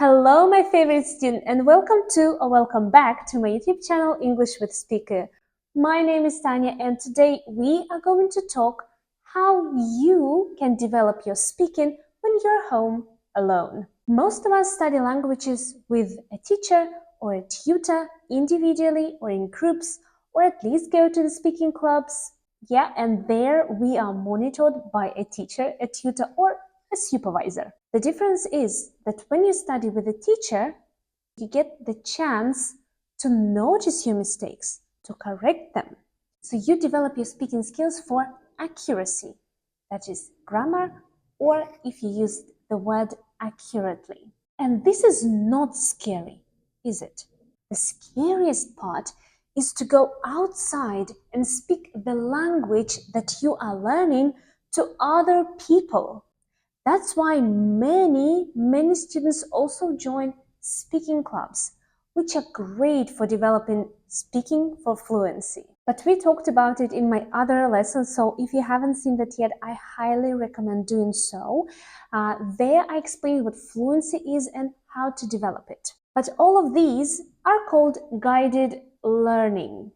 Hello, my favorite student, and welcome back to my YouTube channel, English with Speaker. My name is Tanya, and today we are going to talk how you can develop your speaking when you're home alone. Most of us study languages with a teacher or a tutor, individually or in groups, or at least go to the speaking clubs. Yeah, and there we are monitored by a teacher, a tutor, or a supervisor. The difference is that when you study with a teacher, you get the chance to notice your mistakes, to correct them. So you develop your speaking skills for accuracy, that is grammar, or if you use the word accurately. And this is not scary, is it? The scariest part is to go outside and speak the language that you are learning to other people. That's why many students also join speaking clubs, which are great for developing speaking for fluency. But we talked about it in my other lessons, so if you haven't seen that yet, I highly recommend doing so. There I explain what fluency is and how to develop it. But all of these are called guided learning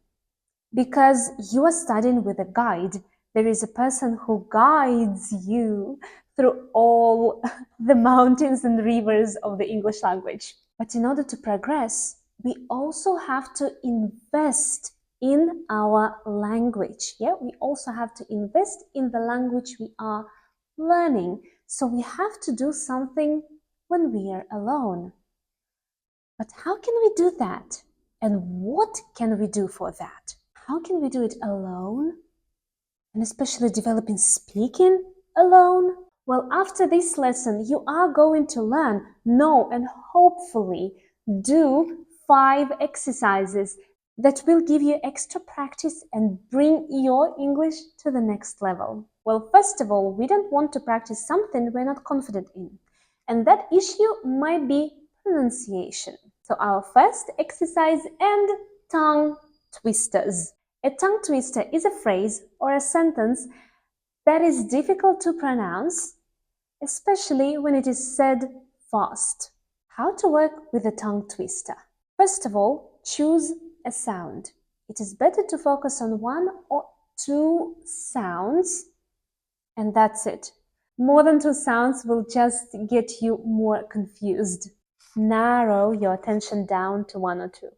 because you are studying with a guide. There is a person who guides you through all the mountains and rivers of the English language. But in order to progress, we also have to invest in our language. Yeah, we also have to invest in the language we are learning. So we have to do something when we are alone. But how can we do that? And what can we do for that? How can we do it alone? And especially developing speaking alone? Well, after this lesson, you are going to learn, know, and hopefully do 5 exercises that will give you extra practice and bring your English to the next level. Well, first of all, we don't want to practice something we're not confident in. And that issue might be pronunciation. So our first exercise and tongue twisters. A tongue twister is a phrase or a sentence that is difficult to pronounce, especially when it is said fast. How to work with a tongue twister? First of all, choose a sound. It is better to focus on 1 or 2 sounds, and that's it. More than 2 sounds will just get you more confused. Narrow your attention down to 1 or 2.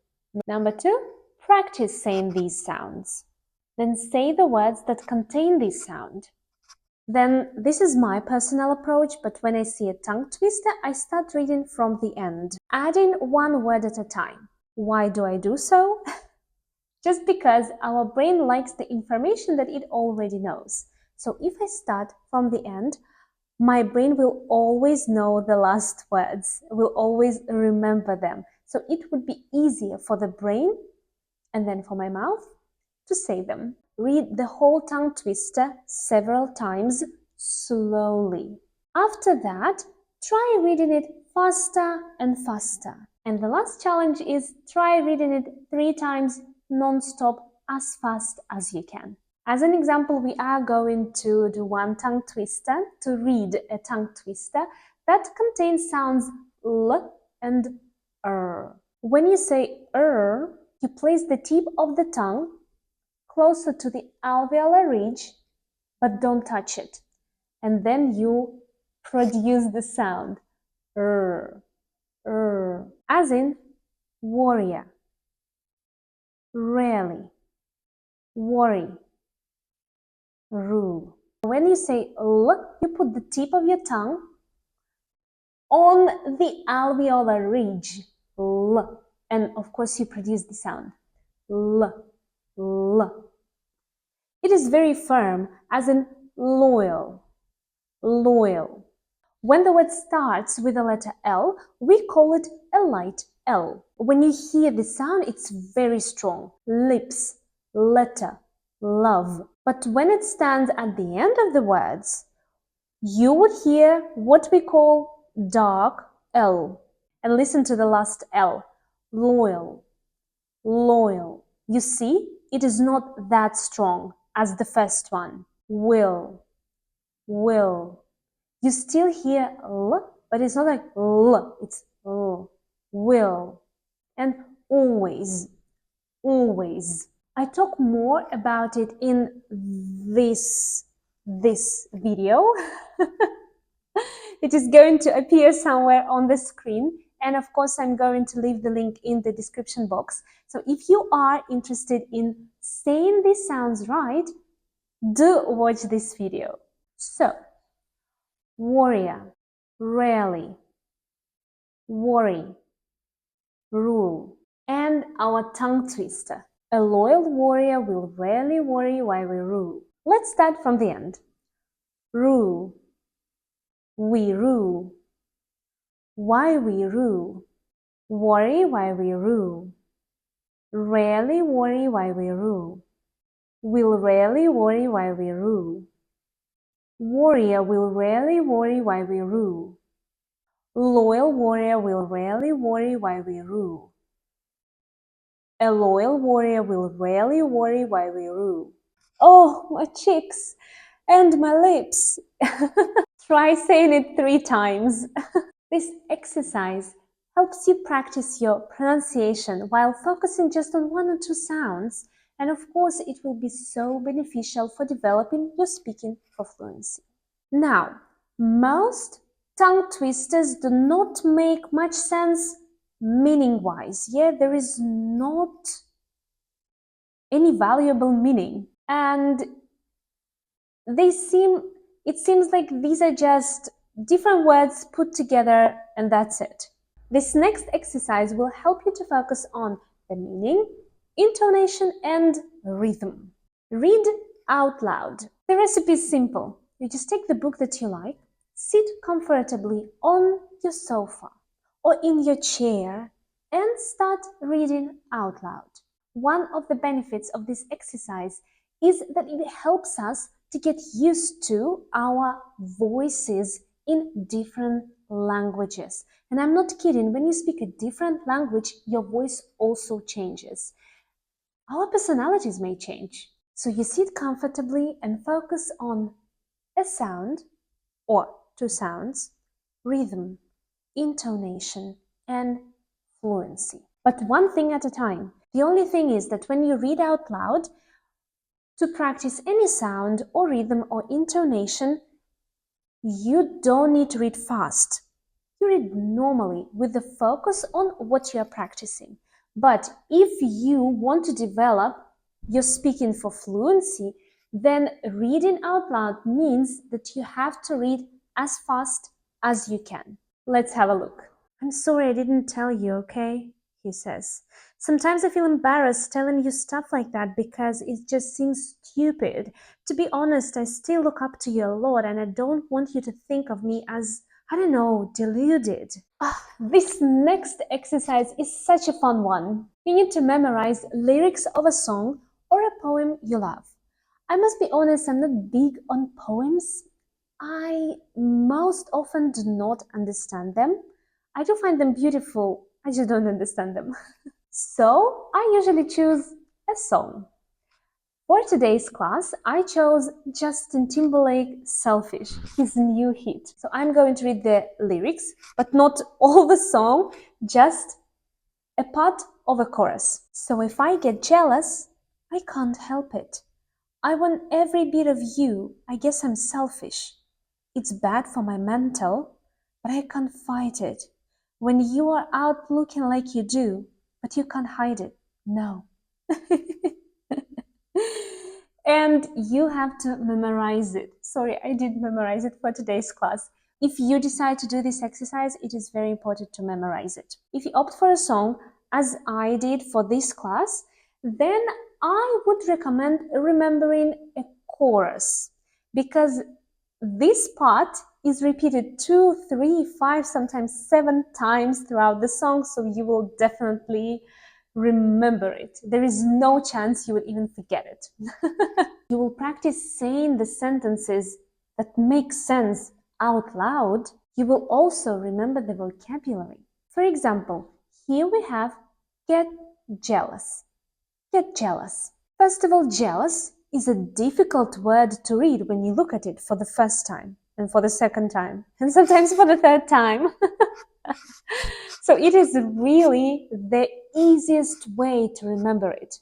Number 2, practice saying these sounds. Then say the words that contain this sound. Then this is my personal approach, but when I see a tongue twister, I start reading from the end, adding 1 word at a time. Why do I do so? Just because our brain likes the information that it already knows. So if I start from the end, my brain will always know the last words, will always remember them. So it would be easier for the brain and then for my mouth to say them. Read the whole tongue twister several times slowly. After that, try reading it faster and faster. And the last challenge is try reading it 3 times non-stop as fast as you can. As an example, we are going to do 1 tongue twister, to read a tongue twister that contains sounds L and R. When you say R, you place the tip of the tongue closer to the alveolar ridge, but don't touch it. And then you produce the sound R, R, as in warrior, rarely, worry, rule. When you say L, you put the tip of your tongue on the alveolar ridge, L, and of course you produce the sound L, L. It is very firm, as in loyal, loyal. When the word starts with the letter L, we call it a light L. When you hear the sound, it's very strong. Lips, letter, love. But when it stands at the end of the words, you would hear what we call dark L. And listen to the last L. Loyal, loyal. You see, it is not that strong as the first one. Will, will. You still hear L, but it's not like L, it's L. will, and always, always. I talk more about it in this video. It is going to appear somewhere on the screen, and of course I'm going to leave the link in the description box. So if you are interested in saying these sounds right, do watch this video. So, warrior, rarely, worry, rule, and our tongue twister. A loyal warrior will rarely worry while we rule. Let's start from the end. Rule, we rule. Why we rule. Worry while we rule. Rarely worry while we rule. Will rarely worry while we rule. Warrior will rarely worry while we rule. Loyal warrior will rarely worry while we rule. A loyal warrior will rarely worry while we rule. Oh, my cheeks and my lips. Try saying it 3 times. This exercise helps you practice your pronunciation while focusing just on 1 or 2 sounds, and of course it will be so beneficial for developing your speaking for fluency. Now, most tongue twisters do not make much sense meaning-wise. Yeah, there is not any valuable meaning, and it seems like these are just different words put together and that's it. This next exercise will help you to focus on the meaning, intonation, and rhythm. Read out loud. The recipe is simple. You just take the book that you like, sit comfortably on your sofa or in your chair and start reading out loud. One of the benefits of this exercise is that it helps us to get used to our voices in different languages. And I'm not kidding, when you speak a different language, your voice also changes. Our personalities may change. So you sit comfortably and focus on a sound or 2 sounds, rhythm, intonation, and fluency. But one thing at a time. The only thing is that when you read out loud, to practice any sound or rhythm or intonation, you don't need to read fast. You read normally with the focus on what you are practicing. But if you want to develop your speaking for fluency, then reading out loud means that you have to read as fast as you can. Let's have a look. I'm sorry I didn't tell you, okay? He says. Sometimes I feel embarrassed telling you stuff like that because it just seems stupid. To be honest, I still look up to you a lot and I don't want you to think of me as, I don't know, deluded. This next exercise is such a fun one. You need to memorize lyrics of a song or a poem you love. I must be honest, I'm not big on poems. I most often do not understand them. I do find them beautiful, I just don't understand them. So I usually choose a song. For today's class, I chose Justin Timberlake Selfish, his new hit. So I'm going to read the lyrics, but not all the song, just a part of a chorus. So if I get jealous, I can't help it. I want every bit of you, I guess I'm selfish. It's bad for my mental, but I can't fight it. When you are out looking like you do, but you can't hide it. No. And you have to memorize it. Sorry, I did memorize it for today's class. If you decide to do this exercise, it is very important to memorize it. If you opt for a song, as I did for this class, then I would recommend remembering a chorus, because this part is repeated 2, 3, 5, sometimes 7 times throughout the song, so you will definitely remember it. There is no chance you will even forget it. You will practice saying the sentences that make sense out loud. You will also remember the vocabulary. For example, here we have get jealous. Get jealous. First of all, jealous is a difficult word to read when you look at it for the first time, and for the second time, and sometimes for the third time. So it is really the easiest way to remember it.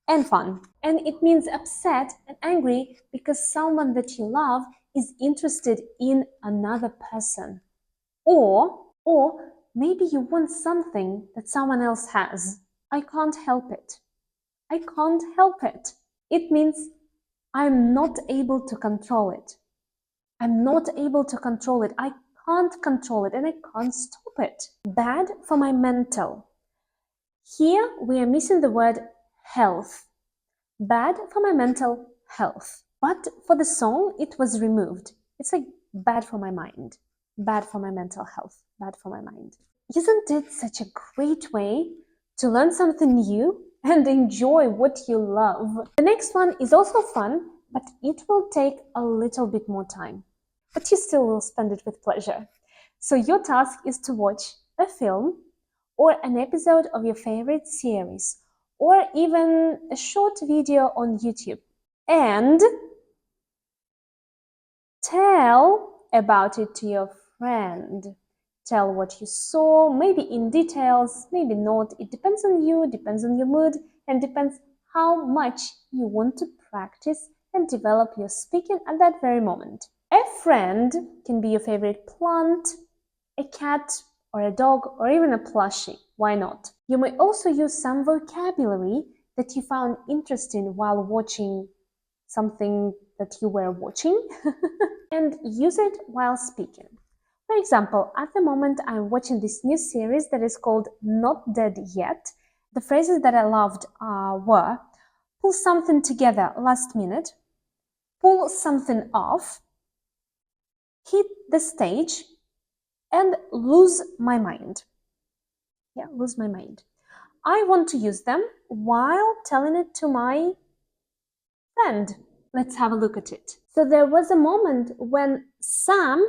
And fun. And it means upset and angry because someone that you love is interested in another person. Or maybe you want something that someone else has. I can't help it. I can't help it. It means I'm not able to control it. I'm not able to control it. I can't control it and I can't stop it. Bad for my mental. Here we are missing the word health. Bad for my mental health. But for the song, it was removed. It's like bad for my mind. Bad for my mental health. Bad for my mind. Isn't it such a great way to learn something new and enjoy what you love? The next one is also fun, but it will take a little bit more time. But you still will spend it with pleasure. So your task is to watch a film or an episode of your favorite series or even a short video on YouTube and tell about it to your friend. Tell what you saw, maybe in details, maybe not. It depends on you, depends on your mood, and depends how much you want to practice and develop your speaking at that very moment. A friend can be your favorite plant, a cat, or a dog, or even a plushie. Why not? You may also use some vocabulary that you found interesting while watching something that you were watching and use it while speaking. For example, at the moment I'm watching this new series that is called Not Dead Yet. The phrases that I loved were pull something together last minute, pull something off, hit the stage, and lose my mind. Yeah, lose my mind. I want to use them while telling it to my friend. Let's have a look at it. So there was a moment when Sam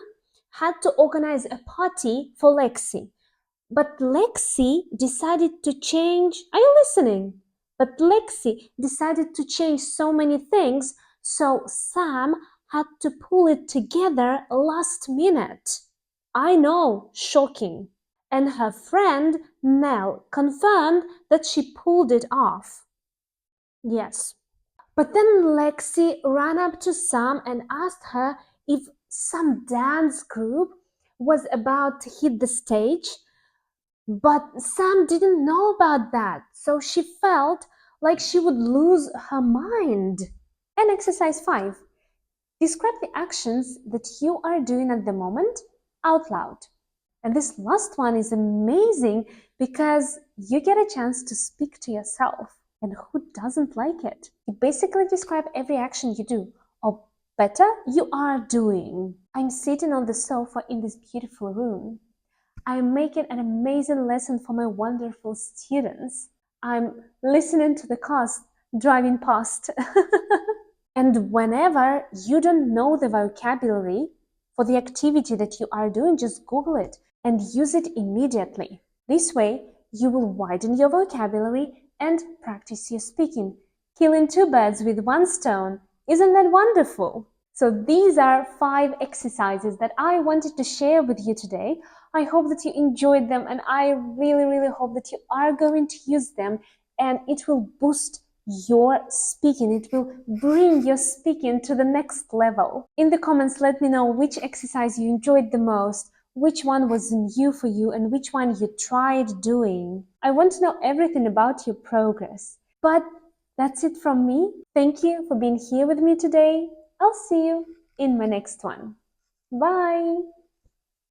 had to organize a party for Lexi. But Lexi decided to change. Are you listening? But Lexi decided to change so many things, so Sam had to pull it together last minute. I know, shocking. And her friend Nell confirmed that she pulled it off. Yes. But then Lexi ran up to Sam and asked her if some dance group was about to hit the stage. But Sam didn't know about that, so she felt like she would lose her mind. And exercise 5. Describe the actions that you are doing at the moment out loud. And this last one is amazing because you get a chance to speak to yourself. And who doesn't like it? You basically describe every action you do, or better, you are doing. I'm sitting on the sofa in this beautiful room. I'm making an amazing lesson for my wonderful students. I'm listening to the cars driving past. And whenever you don't know the vocabulary for the activity that you are doing, just Google it and use it immediately. This way, you will widen your vocabulary and practice your speaking. Killing 2 birds with 1 stone. Isn't that wonderful? So these are 5 exercises that I wanted to share with you today. I hope that you enjoyed them and I really hope that you are going to use them and it will boost your speaking. It will bring your speaking to the next level. In the comments, let me know which exercise you enjoyed the most, which one was new for you and which one you tried doing. I want to know everything about your progress. But that's it from me. Thank you for being here with me today. I'll see you in my next one. Bye!